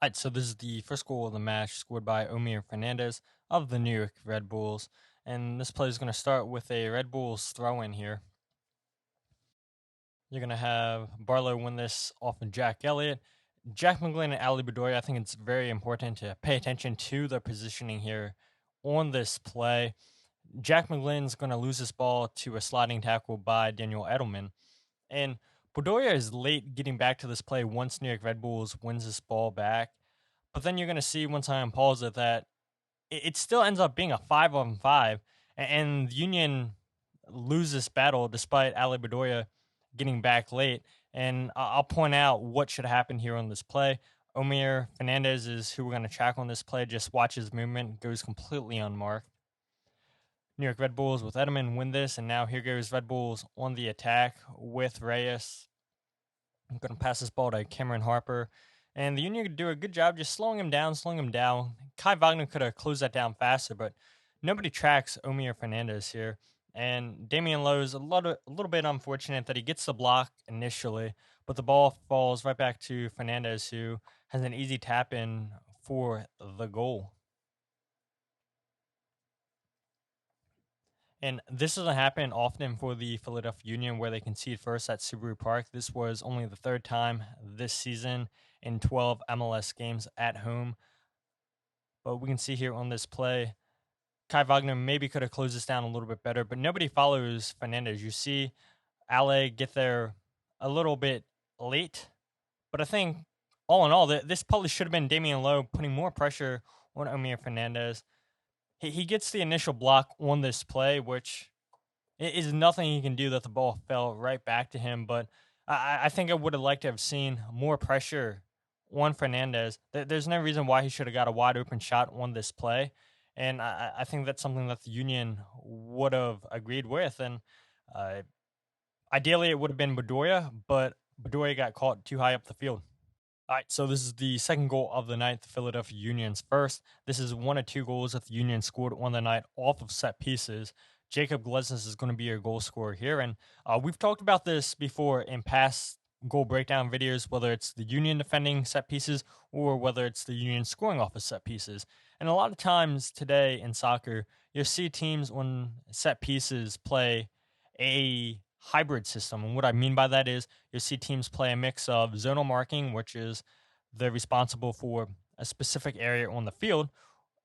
All right, so this is the first goal of the match scored by Fernandez of the New York Red Bulls. And this play is going to start with a Red Bulls throw in here. You're going to have Barlow win this off of Jack Elliott. Jack McGlynn and Ali Bedoya, I think it's very important to pay attention to the positioning here on this play. Jack McGlynn's going to lose this ball to a sliding tackle by Daniel Edelman. And Bedoya is late getting back to this play once New York Red Bulls wins this ball back. But then you're going to see once I unpause it that it still ends up being a 5-on-5, and Union loses this battle despite Ali Bedoya getting back late. And I'll point out what should happen here on this play. Fernandez is who we're going to track on this play. Just watch his movement, goes completely unmarked. New York Red Bulls with Edelman win this, and now here goes Red Bulls on the attack with Reyes. I'm going to pass this ball to Cameron Harper. And the Union could do a good job just slowing him down. Kai Wagner could have closed that down faster, but nobody tracks Fernandez here. And Damian Lowe is a little bit unfortunate that he gets the block initially, but the ball falls right back to Fernandez, who has an easy tap in for the goal. And this doesn't happen often for the Philadelphia Union, where they concede first at Subaru Park. This was only the third time this season in 12 MLS games at home. But we can see here on this play, Kai Wagner maybe could have closed this down a little bit better, but nobody follows Fernandez. You see Ale get there a little bit late, but I think all in all, this probably should have been Damian Lowe putting more pressure on Fernandez. He gets the initial block on this play, which is nothing he can do, that the ball fell right back to him. But I think I would have liked to have seen more pressure on Fernandez. There's no reason why he should have got a wide open shot on this play. And I think that's something that the Union would have agreed with. And ideally, it would have been Bedoya, but Bedoya got caught too high up the field. All right, so this is the second goal of the night, the Philadelphia Union's first. This is one of two goals that the Union scored on the night off of set pieces. Jacob Glesnes is going to be your goal scorer here, and we've talked about this before in past goal breakdown videos, whether it's the Union defending set pieces or whether it's the Union scoring off of set pieces. And a lot of times today in soccer, you'll see teams on set pieces play a hybrid system. And what I mean by that is you'll see teams play a mix of zonal marking, which is they're responsible for a specific area on the field,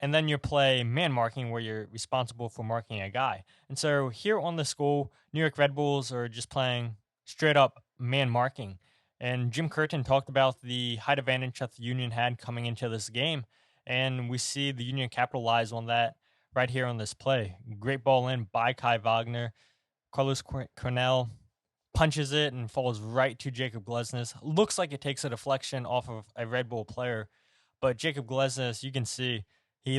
and then you play man marking, where you're responsible for marking a guy. And so here on the goal, New York Red Bulls are just playing straight up man marking. And Jim Curtin talked about the height advantage that the Union had coming into this game, and we see the Union capitalize on that right here on this play. Great ball in by Kai Wagner. Carlos Cornell punches it and falls right to Jacob Glesnes. Looks like it takes a deflection off of a Red Bull player, but Jacob Glesnes, you can see, he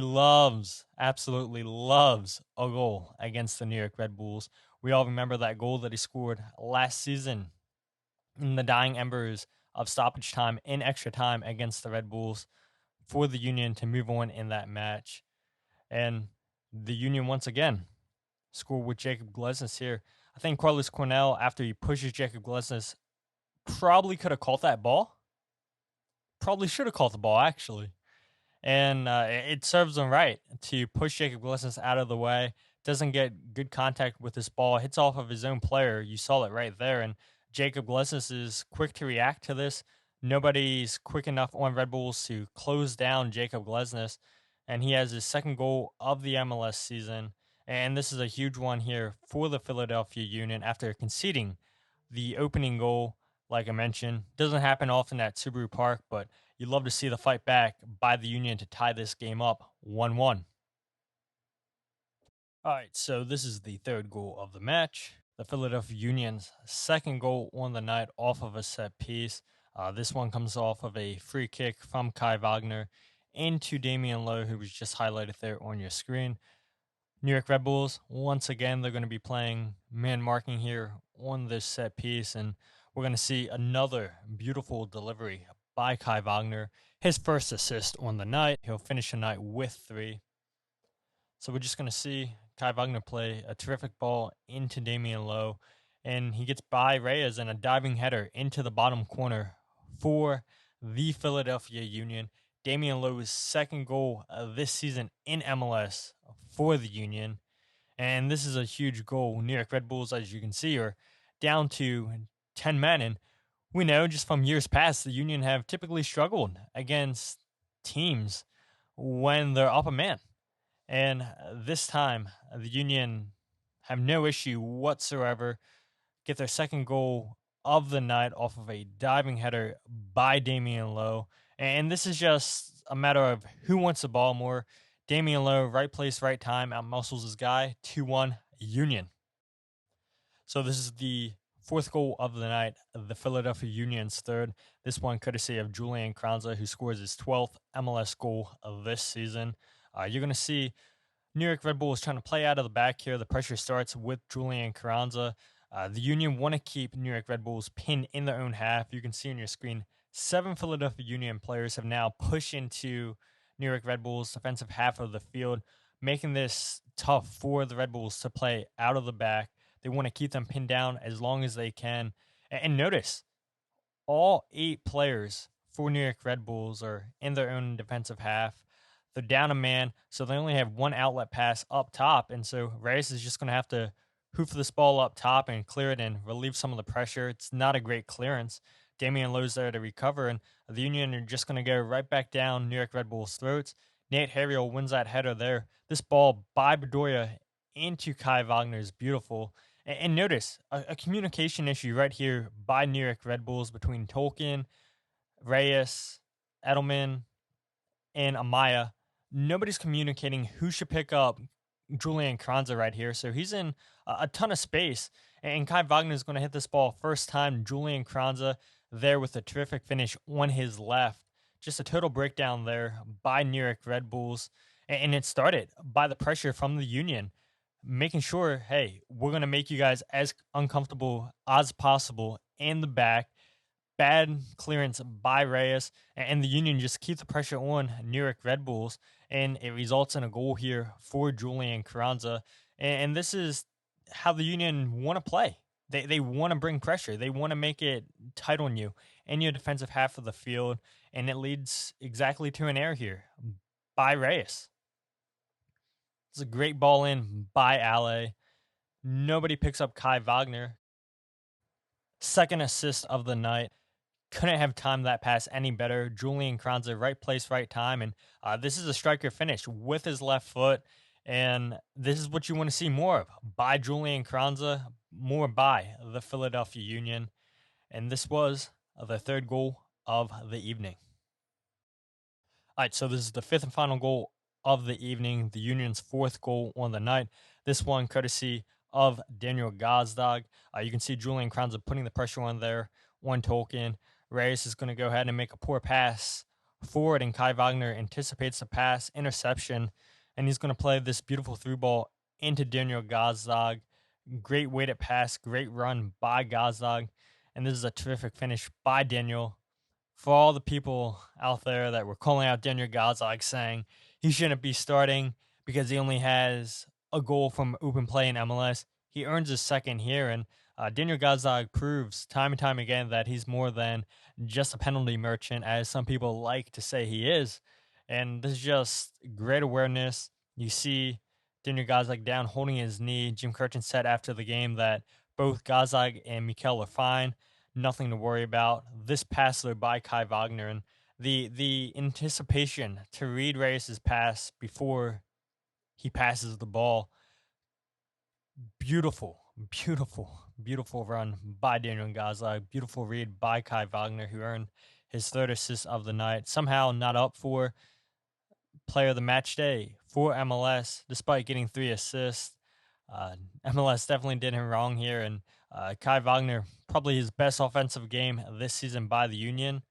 absolutely loves a goal against the New York Red Bulls. We all remember that goal that he scored last season in the dying embers of stoppage time in extra time against the Red Bulls for the Union to move on in that match. And the Union once again score with Jacob Glesnes here. I think Carlos Cornell, after he pushes Jacob Glesnes, probably could have caught that ball. Probably should have caught the ball, actually. And it serves him right to push Jacob Glesnes out of the way. Doesn't get good contact with this ball. Hits off of his own player. You saw it right there. And Jacob Glesnes is quick to react to this. Nobody's quick enough on Red Bulls to close down Jacob Glesnes. And he has his second goal of the MLS season. And this is a huge one here for the Philadelphia Union after conceding the opening goal. Like I mentioned, doesn't happen often at Subaru Park, but you'd love to see the fight back by the Union to tie this game up 1-1. All right, so this is the third goal of the match. The Philadelphia Union's second goal on the night off of a set piece. This one comes off of a free kick from Kai Wagner into Damian Lowe, who was just highlighted there on your screen. New York Red Bulls, once again, they're going to be playing man marking here on this set piece, and we're going to see another beautiful delivery by Kai Wagner. His first assist on the night. He'll finish the night with 3. So we're just going to see Kai Wagner play a terrific ball into Damian Lowe, and he gets by Reyes and a diving header into the bottom corner for the Philadelphia Union. Damian Lowe's second goal this season in MLS for the Union. And this is a huge goal. New York Red Bulls, as you can see, are down to 10 men. And we know just from years past, the Union have typically struggled against teams when they're up a man. And this time, the Union have no issue whatsoever. Get their second goal of the night off of a diving header by Damian Lowe. And this is just a matter of who wants the ball more. Damian Lowe, right place, right time, outmuscles his guy, 2-1 Union. So this is the fourth goal of the night, the Philadelphia Union's third. This one courtesy of Julian Carranza, who scores his 12th MLS goal of this season. You're going to see New York Red Bulls trying to play out of the back here. The pressure starts with Julian Carranza. The Union want to keep New York Red Bulls pinned in their own half. You can see on your screen, 7 Philadelphia Union players have now pushed into New York Red Bulls' defensive half of the field, making this tough for the Red Bulls to play out of the back. They want to keep them pinned down as long as they can. And notice, all 8 players for New York Red Bulls are in their own defensive half. They're down a man, so they only have one outlet pass up top. And so Reyes is just going to have to hoof this ball up top and clear it and relieve some of the pressure. It's not a great clearance. Damian Lowe's there to recover, and the Union are just going to go right back down New York Red Bulls' throats. Nate Harriel wins that header there. This ball by Bedoya into Kai Wagner is beautiful. And notice a communication issue right here by New York Red Bulls between Tolkien, Reyes, Edelman, and Amaya. Nobody's communicating who should pick up Julian Carranza right here. So he's in a ton of space. And Kai Wagner is going to hit this ball first time. Julian Carranza there with a terrific finish on his left. Just a total breakdown there by New York Red Bulls. And it started by the pressure from the Union, making sure, hey, we're going to make you guys as uncomfortable as possible in the back. Bad clearance by Reyes, and the Union just keep the pressure on New York Red Bulls, and it results in a goal here for Julian Carranza. And this is how the Union want to play. They want to bring pressure. They want to make it tight on you in your defensive half of the field, and it leads exactly to an error here by Reyes. It's a great ball in by Ale. Nobody picks up Kai Wagner. Second assist of the night. Couldn't have timed that pass any better. Julian Carranza, right place, right time. And this is a striker finish with his left foot. And this is what you want to see more of by Julian Carranza, more by the Philadelphia Union. And this was the third goal of the evening. All right, so this is the fifth and final goal of the evening, the Union's fourth goal on the night. This one courtesy of Daniel Gazdag. You can see Julian Carranza putting the pressure on there, on Tolkien. Reyes is going to go ahead and make a poor pass forward, and Kai Wagner anticipates the pass, interception, and he's going to play this beautiful through ball into Daniel Gazdag. Great weighted pass, great run by Gazdag, and this is a terrific finish by Daniel. For all the people out there that were calling out Daniel Gazdag saying he shouldn't be starting because he only has a goal from open play in MLS, he earns his second here, and Daniel Gazdag proves time and time again that he's more than just a penalty merchant, as some people like to say he is. And this is just great awareness. You see Daniel Gazdag down holding his knee. Jim Curtin said after the game that both Gazdag and Mikel are fine. Nothing to worry about. This pass though by Kai Wagner, and the anticipation to read Reyes' pass before he passes the ball. Beautiful run by Daniel Gazdag. Beautiful read by Kai Wagner, who earned his third assist of the night. Somehow not up for player of the match day for MLS, despite getting 3 assists. MLS definitely did him wrong here, and Kai Wagner, probably his best offensive game this season by the Union.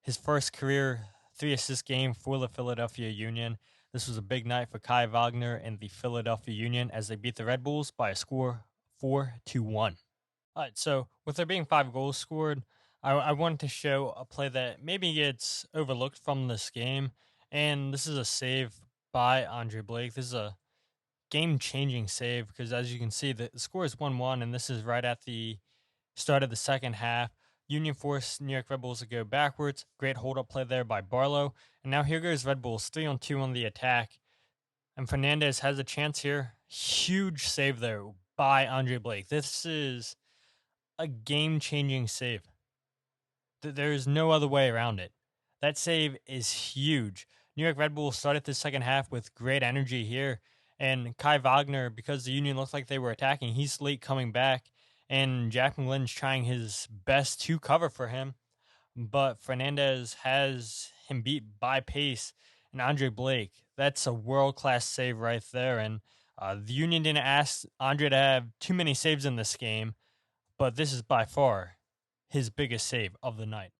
His first career 3-assist game for the Philadelphia Union. This was a big night for Kai Wagner and the Philadelphia Union as they beat the Red Bulls by a score 4-1. All right, so with there being 5 goals scored, I wanted to show a play that maybe gets overlooked from this game, and this is a save by Andre Blake. This is a game-changing save because, as you can see, the score is 1-1, and this is right at the start of the second half. Union forced New York Red Bulls to go backwards. Great hold-up play there by Barlow. And now here goes Red Bulls, 3-on-2 on the attack. And Fernandez has a chance here. Huge save there by Andre Blake. This is a game-changing save. There's no other way around it. That save is huge. New York Red Bulls started the second half with great energy here. And Kai Wagner, because the Union looked like they were attacking, he's late coming back. And Jack McGlynn's trying his best to cover for him. But Fernandez has him beat by pace. And Andre Blake, that's a world-class save right there. And the Union didn't ask Andre to have too many saves in this game. But this is by far his biggest save of the night.